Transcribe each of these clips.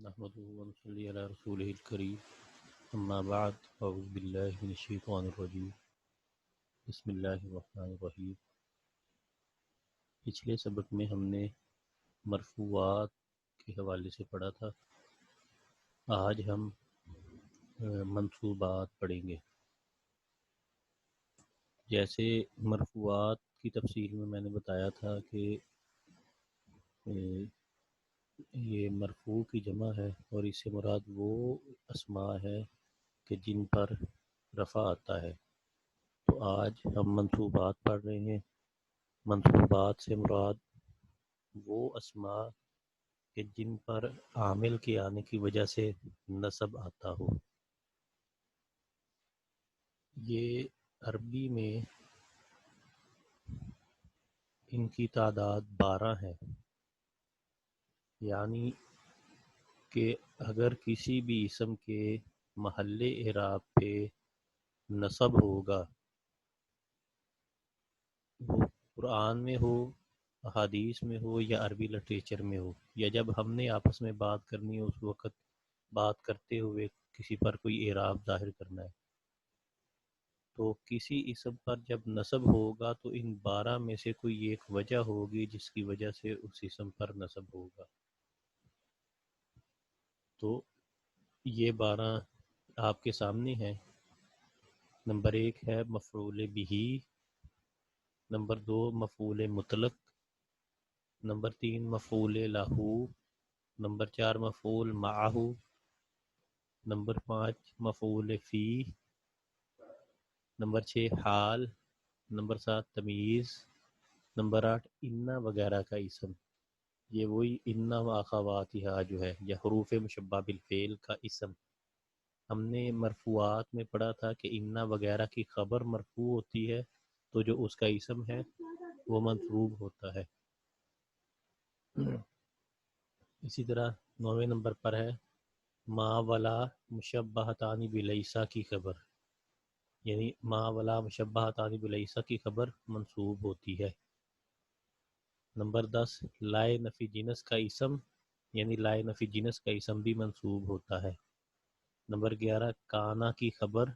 نحمده ونصلي على رسوله الكريم اما بعد اعوذ باللہ من الشیطان الرجیم بسم اللہ الرحمن الرحیم۔ پچھلے سبق میں ہم نے مرفوعات کے حوالے سے پڑھا تھا۔ آج ہم منصوبات پڑھیں گے۔ جیسے مرفوعات کی تفصیل میں نے بتایا تھا کہ یہ مرفوع کی جمع ہے اور اس سے مراد وہ اسماء ہے کہ جن پر رفع آتا ہے۔ تو آج ہم منصوبات پڑھ رہے ہیں۔ منصوبات سے مراد وہ اسماء کہ جن پر عامل کے آنے کی وجہ سے نصب آتا ہو۔ یہ عربی میں ان کی تعداد 12 ہے، یعنی کہ اگر کسی بھی اسم کے محل اعراب پہ نصب ہوگا، وہ قرآن میں ہو، احادیث میں ہو یا عربی لٹریچر میں ہو، یا جب ہم نے آپس میں بات کرنی ہے اس وقت بات کرتے ہوئے کسی پر کوئی اعراب ظاہر کرنا ہے، تو کسی اسم پر جب نصب ہوگا تو ان 12 میں سے کوئی ایک وجہ ہوگی جس کی وجہ سے اس اسم پر نصب ہوگا۔ تو یہ 12 آپ کے سامنے ہیں۔ نمبر 1 ہے مفعول بہ، نمبر 2 مفعول مطلق، نمبر 3 مفعول لہ، نمبر 4 مفعول معہ، نمبر 5 مفعول فی، نمبر 6 حال، نمبر 7 تمییز، نمبر 8 انا وغیرہ کا اسم۔ یہ وہی انا و اخواتہا جو ہے، یا حروف مشبہ بالفعل کا اسم۔ ہم نے مرفوعات میں پڑھا تھا کہ انا وغیرہ کی خبر مرفوع ہوتی ہے تو جو اس کا اسم ہے وہ منصوب ہوتا ہے۔ اسی طرح 9ویں نمبر پر ہے ما ولا مشبہتان بلیسا کی خبر، یعنی ما ولا مشبہتان بلیسا کی خبر منصوب ہوتی ہے۔ نمبر 10 لائے نفی جنس کا اسم، یعنی لائے نفی جنس کا اسم بھی منصوب ہوتا ہے۔ نمبر 11 کانا کی خبر،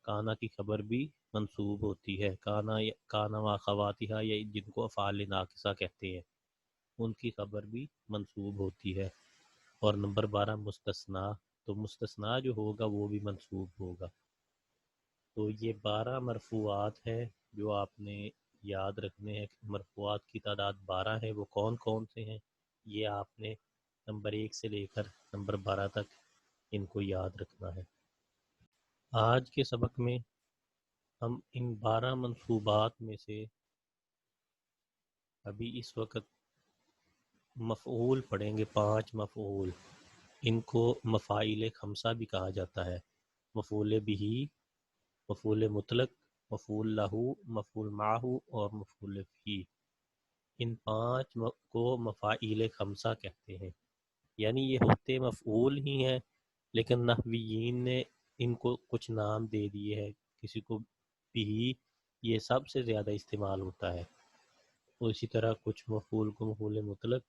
کانا کی خبر بھی منصوب ہوتی ہے۔ کانا و اخواتہا، یا جن کو افعال ناقصہ کہتے ہیں، ان کی خبر بھی منصوب ہوتی ہے۔ اور نمبر 12 مستثنیٰ، تو مستثنیٰ جو ہوگا وہ بھی منصوب ہوگا۔ تو یہ 12 مرفوعات ہیں جو آپ نے یاد رکھنے ہیں۔ مرفوعات کی تعداد 12 ہے، وہ کون کون سے ہیں یہ آپ نے نمبر 1 سے لے کر نمبر 12 تک ان کو یاد رکھنا ہے۔ آج کے سبق میں ہم ان 12 منصوبات میں سے ابھی اس وقت مفعول پڑھیں گے، 5 مفعول۔ ان کو مفاعیل خمسہ بھی کہا جاتا ہے۔ مفعول بہ، مفعول مطلق، مفعول لہ، مفعول معہ اور مفعول فی۔ ان 5 کو مفاعیل خمسہ کہتے ہیں، یعنی یہ ہوتے مفعول ہی ہیں لیکن نحویین نے ان کو کچھ نام دے دیے ہیں۔ کسی کو بھی یہ سب سے زیادہ استعمال ہوتا ہے، اور اسی طرح کچھ مفعول کو مفعول مطلق،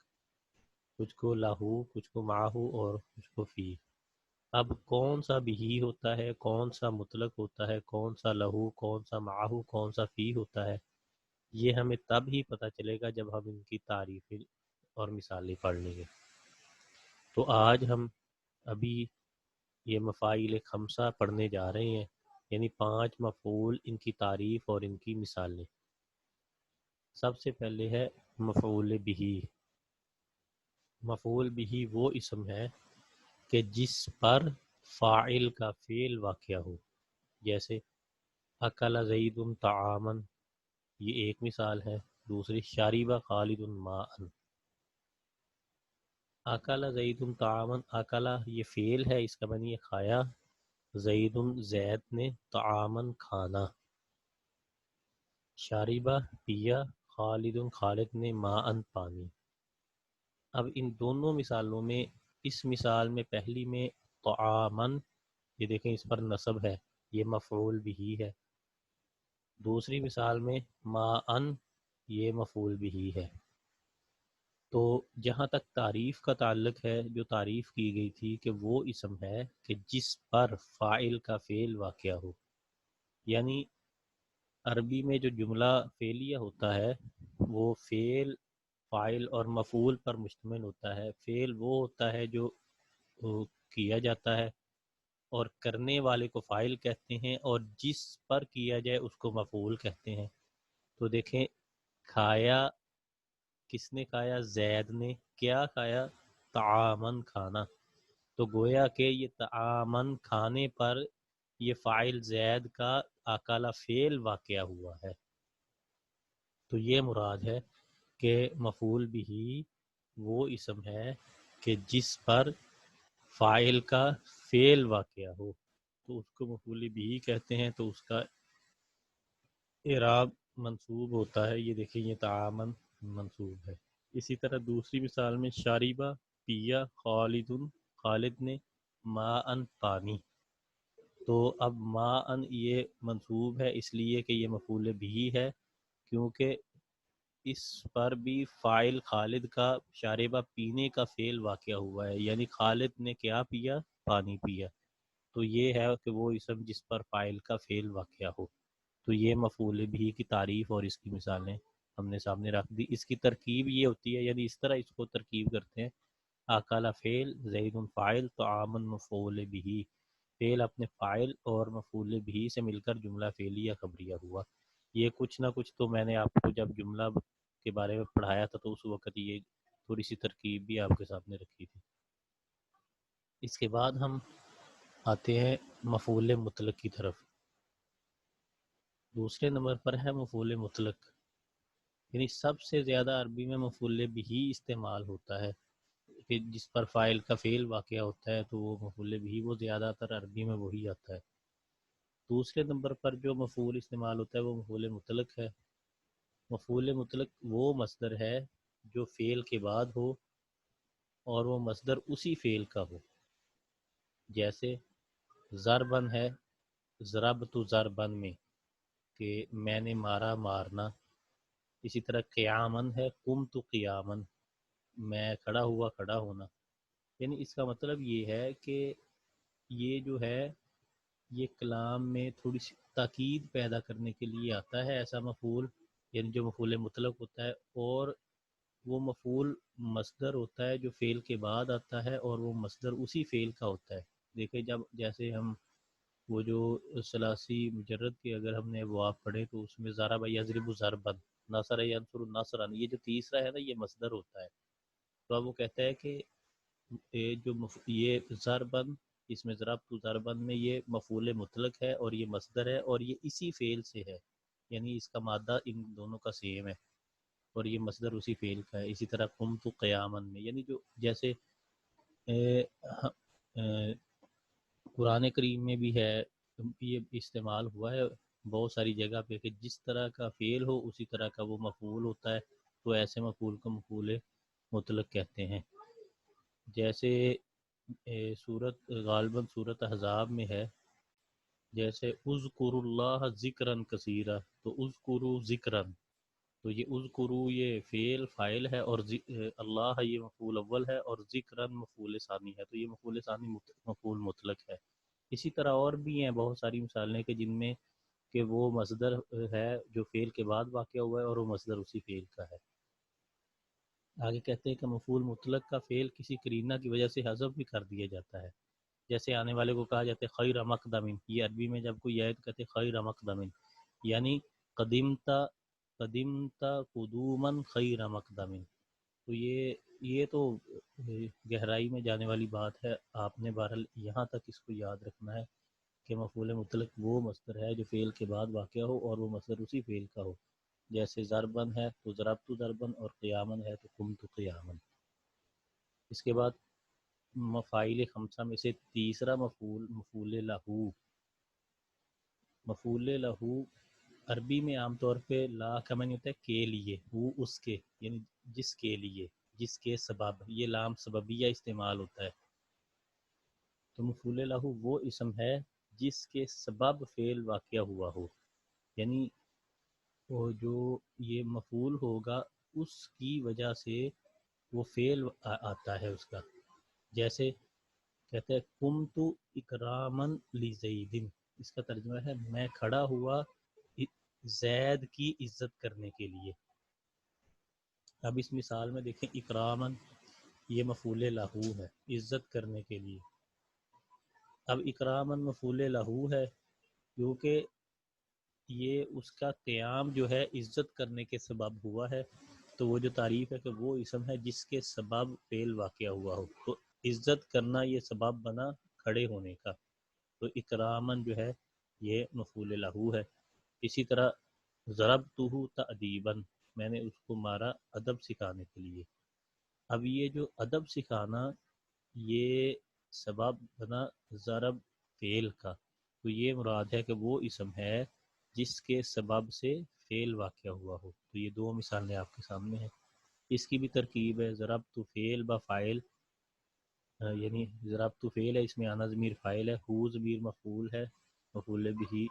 کچھ کو لاہو، کچھ کو معہو اور کچھ کو فی۔ اب کون سا بھی ہوتا ہے، کون سا مطلق ہوتا ہے، کون سا لہو، کون سا معہو، کون سا فی ہوتا ہے، یہ ہمیں تب ہی پتہ چلے گا جب ہم ان کی تعریفیں اور مثالیں پڑھ لیں گے۔ تو آج ہم ابھی یہ مفاعیل خمسہ پڑھنے جا رہے ہیں، یعنی 5 مفعول، ان کی تعریف اور ان کی مثالیں۔ سب سے پہلے ہے مفعول بہ۔ مفعول بہ وہ اسم ہے کہ جس پر فاعل کا فعل واقع ہو، جیسے اکل زید طعاما، یہ ایک مثال ہے۔ دوسری شارب خالد ماء۔ اکل زید طعاما، اکل یہ فعل ہے، اس کا معنی ہے کھایا، زید زید نے، طعاما کھانا، شاربہ پیا، خالد خالد نے، ماء پانی۔ اب ان دونوں مثالوں میں، اس مثال میں پہلی میں طعاما، یہ دیکھیں اس پر نصب ہے، یہ مفعول بہ ہے۔ دوسری مثال میں ماء، یہ مفعول بہ ہے۔ تو جہاں تک تعریف کا تعلق ہے، جو تعریف کی گئی تھی کہ وہ اسم ہے کہ جس پر فاعل کا فعل واقع ہو، یعنی عربی میں جو جملہ فعلیہ ہوتا ہے وہ فعل، فاعل اور مفعول پر مشتمل ہوتا ہے۔ فعل وہ ہوتا ہے جو کیا جاتا ہے اور کرنے والے کو فاعل کہتے ہیں، اور جس پر کیا جائے اس کو مفعول کہتے ہیں۔ تو دیکھیں، کھایا کس نے کھایا؟ زید نے۔ کیا کھایا؟ طعامن، کھانا۔ تو گویا کہ یہ طعامن کھانے پر یہ فاعل زید کا اکالا فعل واقع ہوا ہے۔ تو یہ مراد ہے کہ مفعول بھی وہ اسم ہے کہ جس پر فاعل کا فعل واقع ہو، تو اس کو مفعول بھی کہتے ہیں۔ تو اس کا اعراب منصوب ہوتا ہے، یہ دیکھیں یہ تعامن منصوب ہے۔ اسی طرح دوسری مثال میں شاربہ، پیا، خالد، خالد نے، ما ان، پانی۔ تو اب ما ان یہ منصوب ہے اس لیے کہ یہ مفعول بھی ہے، کیونکہ اس پر بھی فاعل خالد کا شاربہ پینے کا فعل واقع ہوا ہے، یعنی خالد نے کیا پیا؟ پانی پیا۔ تو یہ ہے کہ وہ اسم جس پر فاعل کا فعل واقع ہو۔ تو یہ مفعول بھی کی تعریف اور اس کی مثالیں ہم نے سامنے رکھ دی۔ اس کی ترکیب یہ ہوتی ہے، یعنی اس طرح اس کو ترکیب کرتے ہیں: اکالا فعل، زید فاعل، طعام مفعول بھی۔ فعل اپنے فاعل اور مفعول بھی سے مل کر جملہ فعلیہ خبریہ ہوا۔ یہ کچھ نہ کچھ تو میں نے آپ کو جب جملہ کے بارے میں پڑھایا تھا تو اس وقت یہ تھوڑی سی ترکیب بھی آپ کے سامنے رکھی تھی۔ اس کے بعد ہم آتے ہیں مفعول مطلق کی طرف۔ دوسرے نمبر پر ہے مفعول مطلق، یعنی سب سے زیادہ عربی میں مفعول بھی استعمال ہوتا ہے کہ جس پر فاعل کا فعل واقع ہوتا ہے، تو وہ مفعول بھی وہ زیادہ تر عربی میں وہی آتا ہے۔ دوسرے نمبر پر جو مفعول استعمال ہوتا ہے وہ مفعول مطلق ہے۔ مفعول مطلق وہ مصدر ہے جو فعل کے بعد ہو اور وہ مصدر اسی فعل کا ہو، جیسے ضربن ہے، ضربت ضربن میں کہ میں نے مارا، مارنا۔ اسی طرح قیامن ہے، قمت قیامن، میں کھڑا ہوا، کھڑا ہونا۔ یعنی اس کا مطلب یہ ہے کہ یہ جو ہے یہ کلام میں تھوڑی سی تاکید پیدا کرنے کے لیے آتا ہے ایسا مفعول، یعنی جو مفعول مطلق ہوتا ہے، اور وہ مفعول مصدر ہوتا ہے جو فعل کے بعد آتا ہے اور وہ مصدر اسی فعل کا ہوتا ہے۔ دیکھیں جب جیسے ہم وہ جو ثلاثی مجرد کے اگر ہم نے ابواب پڑھے تو اس میں ضرب یضرب ضربن، نصر ینصر نصرا، یہ جو تیسرا ہے نا یہ مصدر ہوتا ہے۔ تو اب وہ کہتا ہے کہ یہ ضربن، اس میں ضربت ضربن میں یہ مفعول مطلق ہے اور یہ مصدر ہے اور یہ اسی فعل سے ہے، یعنی اس کا مادہ ان دونوں کا سیم ہے اور یہ مصدر اسی فعل کا ہے۔ اسی طرح قمت قیامن میں، یعنی جو جیسے قرآن کریم میں بھی ہے، یہ استعمال ہوا ہے بہت ساری جگہ پہ کہ جس طرح کا فعل ہو اسی طرح کا وہ مفعول ہوتا ہے، تو ایسے مفعول کو مفعول مطلق کہتے ہیں۔ جیسے سورت غالباً سورت احزاب میں ہے، جیسے اذکروا اللہ ذکرا کثیرا، تو اذکروا ذکرا، تو یہ اذکروا یہ فعل فاعل ہے اور اللہ یہ مفعول اول ہے اور ذکرا مفعول ثانی ہے، تو یہ مفعول ثانی مفعول مطلق ہے۔ اسی طرح اور بھی ہیں بہت ساری مثالیں کہ جن میں کہ وہ مصدر ہے جو فعل کے بعد واقع ہوا ہے اور وہ مصدر اسی فعل کا ہے۔ آگے کہتے ہیں کہ مفعول مطلق کا فعل کسی قرینہ کی وجہ سے حذف بھی کر دیا جاتا ہے، جیسے آنے والے کو کہا جاتا ہے خیر مقدم، یہ عربی میں جب کوئی آئے تو کہتے ہیں خیر مقدم، یعنی قدمتا، قدمتا قدومن خیر مقدم۔ تو یہ تو گہرائی میں جانے والی بات ہے، آپ نے بہرحال یہاں تک اس کو یاد رکھنا ہے کہ مفعول مطلق وہ مصدر ہے جو فعل کے بعد واقع ہو اور وہ مصدر اسی فعل کا ہو، جیسے ضربن ہے تو ضربت ضربن اور قیامن ہے تو قمت قیامن۔ اس کے بعد مفاعیل خمسہ میں سے تیسرا مفعول مفعول لہو۔ مفعول لہو عربی میں عام طور پہ لا کا معنی ہوتا ہے کے لیے، ہو اس کے، یعنی جس کے لیے، جس کے سبب، یہ لام سببیہ استعمال ہوتا ہے۔ تو مفعول لہو وہ اسم ہے جس کے سبب فعل واقع ہوا ہو، یعنی وہ جو یہ مفعول ہوگا اس کی وجہ سے وہ فعل آتا ہے اس کا. جیسے کہتے ہیں کم تو اکرامن لزیدن، اس کا ترجمہ ہے میں کھڑا ہوا زید کی عزت کرنے کے لیے. اب اس مثال میں دیکھیں اکرامن یہ مفعول لہو ہے عزت کرنے کے لیے. اب اکرامن مفعول لہو ہے کیونکہ یہ اس کا قیام جو ہے عزت کرنے کے سبب ہوا ہے، تو وہ جو تعریف ہے کہ وہ اسم ہے جس کے سبب فعل واقع ہوا ہو، تو عزت کرنا یہ سبب بنا کھڑے ہونے کا، تو اکرامن جو ہے یہ مفعول لہو ہے. اسی طرح ضربتہ تأدیباً، میں نے اس کو مارا ادب سکھانے کے لیے. اب یہ جو ادب سکھانا یہ سبب بنا ضرب فعل کا، تو یہ مراد ہے کہ وہ اسم ہے جس کے سبب سے فعل واقع ہوا ہو. تو یہ دو مثالیں آپ کے سامنے ہیں. اس کی بھی ترکیب ہے ضربت فعل با فاعل، یعنی ضربت فعل ہے اس میں انا ضمیر فاعل ہے، ہو ضمیر مفعول ہے، مفعول بھی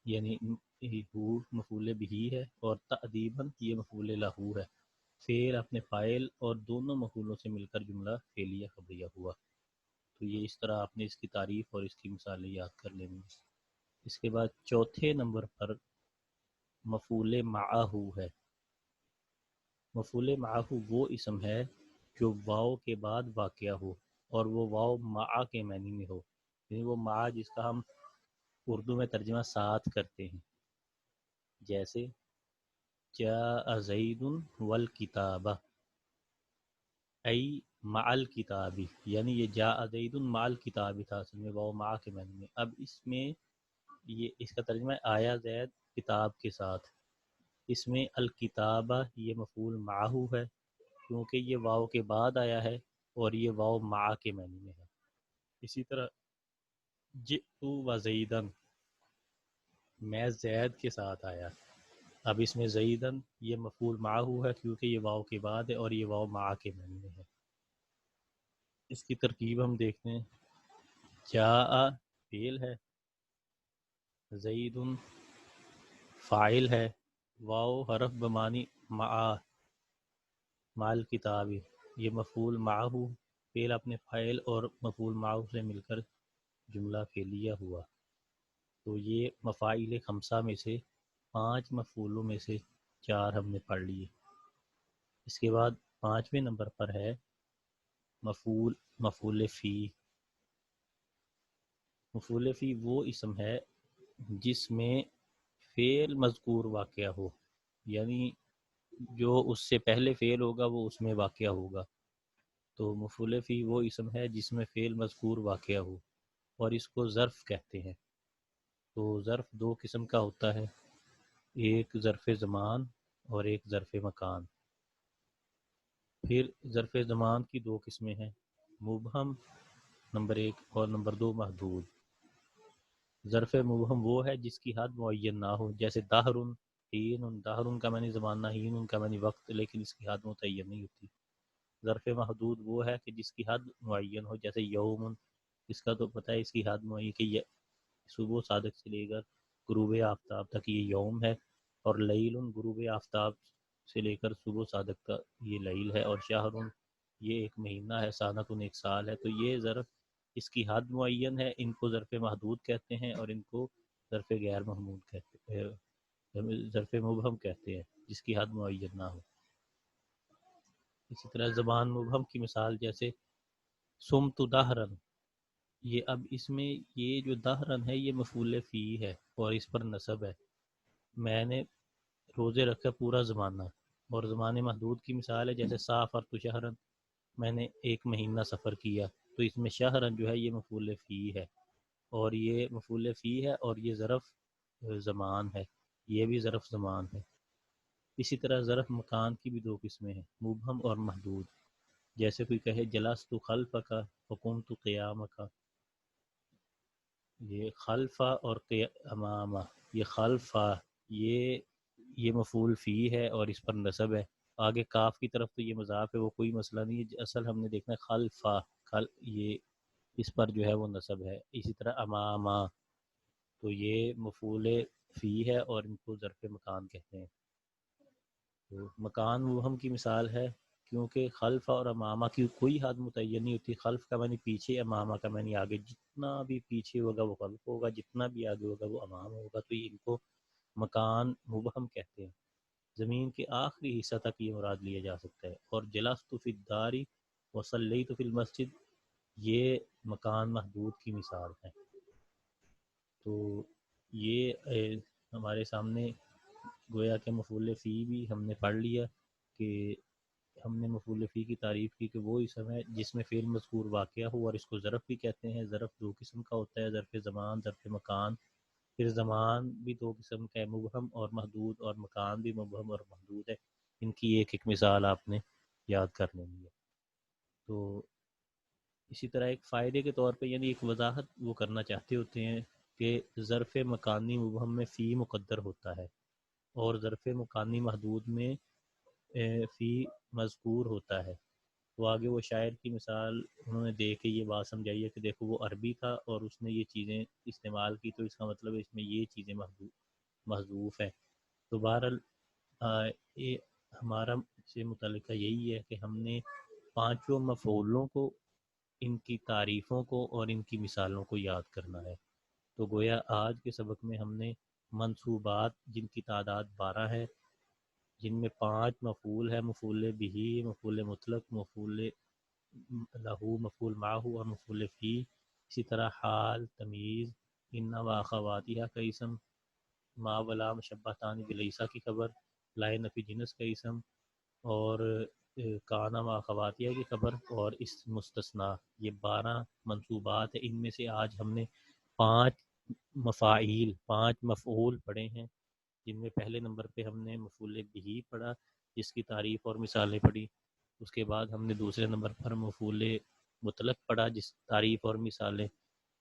یعنی ہو مفعول بھی ہے، اور تأدیباً یہ مفعول لہو ہے. فعل اپنے فاعل اور دونوں مفعولوں سے مل کر جملہ فعلیہ خبریہ ہوا. تو یہ اس طرح آپ نے اس کی تعریف اور اس کی مثالیں یاد کر لینی. اس کے بعد چوتھے نمبر پر مفعول معہ ہے. مفعول معہ وہ اسم ہے جو واو کے بعد واقع ہو اور وہ واو معہ کے معنی میں ہو، یعنی وہ معہ جس کا ہم اردو میں ترجمہ ساتھ کرتے ہیں. جیسے جاء زید والکتاب ای مع الکتاب، یعنی یہ جاء زید مع الکتاب تھا اصل میں واو معہ کے معنی میں. اب اس میں یہ اس کا ترجمہ ہے آیا زید کتاب کے ساتھ. اس میں الکتابہ یہ مفعول معہ ہے کیونکہ یہ واو کے بعد آیا ہے اور یہ واو معہ کے معنی میں ہے. اسی طرح جئت و زیدن، میں زید کے ساتھ آیا. اب اس میں زیدن یہ مفعول معہ ہے کیونکہ یہ واو کے بعد ہے اور یہ واو معہ کے معنی میں ہے. اس کی ترکیب ہم دیکھتے ہیں. جاء فعل ہے، زید فاعل ہے، واو حرف بمانی مع الکتاب یہ مفعول معہ، فعل اپنے فاعل اور مفعول معہ سے مل کر جملہ فعلیہ ہوا. تو یہ مفاعل خمسہ میں سے 5 مفعولوں میں سے 4 ہم نے پڑھ لیے. اس کے بعد 5ویں نمبر پر ہے مفعول فی. مفعول فی وہ اسم ہے جس میں فعل مذکور واقع ہو، یعنی جو اس سے پہلے فعل ہوگا وہ اس میں واقع ہوگا. تو مفعول فی وہ اسم ہے جس میں فعل مذکور واقع ہو اور اس کو ظرف کہتے ہیں. تو ظرف 2 قسم کا ہوتا ہے، ایک ظرف زمان اور ایک ظرف مکان. پھر ظرف زمان کی 2 قسمیں ہیں، مبہم نمبر 1 اور نمبر 2 محدود. ظرف مبہم وہ ہے جس کی حد معین نہ ہو، جیسے دہر ہین، دہر کا معنی زمانہ، ہین کا معنی وقت، لیکن اس کی حد متعین نہیں ہوتی. ظرف محدود وہ ہے کہ جس کی حد معین ہو، جیسے یوم، اس کا تو پتہ ہے اس کی حد معین کہ یہ صبح صادق سے لے کر غروب آفتاب تک یہ یوم ہے، اور لیل غروب آفتاب سے لے کر صبح صادق تک یہ لیل ہے، اور شہر یہ ایک مہینہ ہے، سانۃ ایک سال ہے. تو یہ ظرف اس کی حد معین ہے، ان کو ظرف محدود کہتے ہیں اور ان کو ظرف غیر محمود کہتے ہیں، ظرف مبہم کہتے ہیں جس کی حد معین نہ ہو. اسی طرح زبان مبہم کی مثال جیسے سمت دہرن، یہ اب اس میں یہ جو دہرن ہے یہ مفعول فی ہے اور اس پر نصب ہے. میں نے روزے رکھا پورا زمانہ. اور زمان محدود کی مثال ہے جیسے سافرت شہرن، میں نے 1 مہینہ سفر کیا. تو اس میں شہرن جو ہے یہ مفعول فی ہے اور یہ مفعول فی ہے اور یہ ظرف زمان ہے، یہ بھی ظرف زمان ہے. اسی طرح ظرف مکان کی بھی 2 قسمیں ہیں، مبہم اور محدود. جیسے کوئی کہے جلست خلفک فقمت قیامک، یہ خلفہ اور امامہ، یہ خلفہ یہ مفعول فی ہے اور اس پر نصب ہے. آگے کاف کی طرف تو یہ مضاف ہے، وہ کوئی مسئلہ نہیں ہے، اصل ہم نے دیکھنا ہے خلفہ، یہ اس پر جو ہے وہ نصب ہے. اسی طرح امامہ، تو یہ مفعول فی ہے اور ان کو ظرف مکان کہتے ہیں. تو مکان مبہم کی مثال ہے کیونکہ خلف اور امامہ کی کوئی حد متعین نہیں ہوتی. خلف کا معنی پیچھے، امامہ کا معنی آگے. جتنا بھی پیچھے ہوگا وہ خلف ہوگا، جتنا بھی آگے ہوگا وہ امام ہوگا. تو یہ ان کو مکان مبہم کہتے ہیں. زمین کے آخری حصہ تک یہ مراد لیا جا سکتا ہے. اور جلست فی الدار وصلیت فی المسجد، یہ مکان محدود کی مثال ہے. تو یہ ہمارے سامنے گویا کہ مفعول فی بھی ہم نے پڑھ لیا کہ ہم نے مفعول فی کی تعریف کی کہ وہ اسم ہے جس میں فعل مذکور واقعہ ہو، اور اس کو ظرف بھی کہتے ہیں. ظرف دو قسم کا ہوتا ہے، ظرف زمان، ظرف مکان. پھر زمان بھی دو قسم کا ہے، مبہم اور محدود، اور مکان بھی مبہم اور محدود ہے. ان کی ایک ایک مثال آپ نے یاد کر لینی ہے. تو اسی طرح ایک فائدے کے طور پہ یعنی ایک وضاحت وہ کرنا چاہتے ہوتے ہیں کہ ظرف مکانی مبہم میں فی مقدر ہوتا ہے، اور ظرف مکانی محدود میں فی مذکور ہوتا ہے. تو آگے وہ شاعر کی مثال انہوں نے دے کے یہ بات سمجھائی ہے کہ دیکھو وہ عربی تھا اور اس نے یہ چیزیں استعمال کی، تو اس کا مطلب اس میں یہ چیزیں محذوف ہیں. تو بہرحال یہ ہمارا سے متعلقہ یہی ہے کہ ہم نے پانچوں مفعولوں کو، ان کی تعریفوں کو اور ان کی مثالوں کو یاد کرنا ہے. تو گویا آج کے سبق میں ہم نے منصوبات جن کی تعداد 12 ہے، جن میں 5 مفعول ہے، مفعول بہی، مفعول مطلق، مفعول لہو، مفعول معہ اور مفعول فی. اسی طرح حال، تمیز، ان و اخواتہا کا اسم، ما ولا مشبہتان بلیسا کی خبر، لائے نفی جنس کا اسم، اور کانا ما اخواتہا کی خبر، اور اس مستثنا. یہ 12 منصوبات ہیں. ان میں سے آج ہم نے 5 مفاعیل، 5 مفعول پڑھے ہیں، جن میں پہلے نمبر پہ ہم نے مفعول بہی پڑھا جس کی تعریف اور مثالیں پڑھی. اس کے بعد ہم نے دوسرے نمبر پر مفعول مطلق پڑھا جس تعریف اور مثالیں،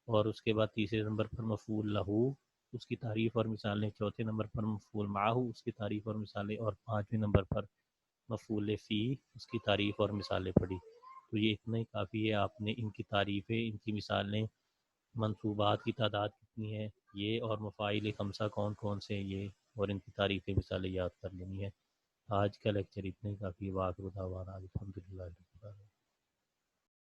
اور اس کے بعد تیسرے نمبر پر مفعول لہو، اس کی تعریف اور مثالیں. چوتھے نمبر پر مفعول معہ، اس کی تعریف اور مثالیں. اور 5ویں نمبر پر مفعول فی، اس کی تعریف اور مثالیں پڑھی. تو یہ اتنا ہی کافی ہے. آپ نے ان کی تعریفیں، ان کی مثالیں، منصوبات کی تعداد کتنی ہے یہ، اور مفاعیل خمسہ کون کون سے یہ، اور ان کی تعریفیں مثالیں یاد کر لینی ہے. آج کا لیکچر اتنا ہی کافی. واخر دعوانا الحمدللہ.